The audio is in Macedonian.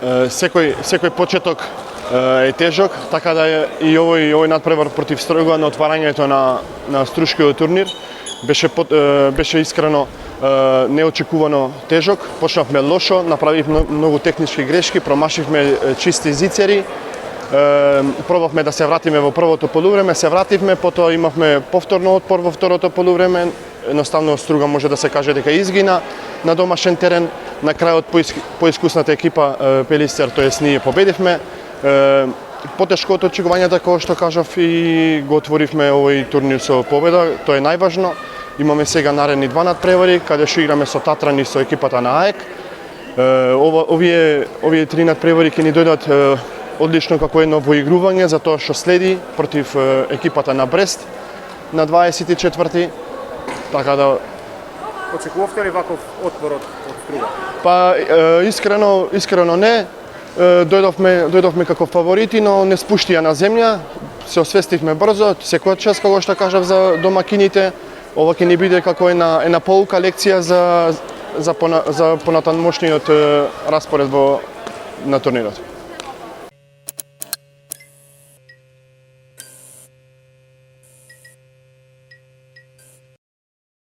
секој почеток е тежок, така да и овој надпревар против Стројгова на отварањето на Струшкиот турнир беше искрено неочекувано тежок. Почнавме лошо, направивме многу технички грешки, промашивме чисти зицери. Пробавме да се вратиме во првото полувреме, се вративме, потоа имавме повторно отпор во второто полувреме. Едноставно Струга може да се каже дека изгина на домашен терен. На крајот поискусната екипа Пелистер, тоест ние победивме. Потешко од очекувањата, како што кажав, и го отворивме овој турнир со победа, тоа е најважно. Имаме сега наредни два надпревари, каде што играме со Татран и со екипата на АЕК. Овие три надпревари ќе ни дојдат одлично како едно воигрување за тоа што следи против екипата на Брест на 24-ти. Така да Очекувавте ли ваков отпор од Струга? Па искрено не. Дојдовме како фаворити, но не спуштија на земја. Се освестивме брзо, секој час, како што кажав за домакините, ова ќе ни биде како една поука лекција за понатамошниот распоред на турнирот.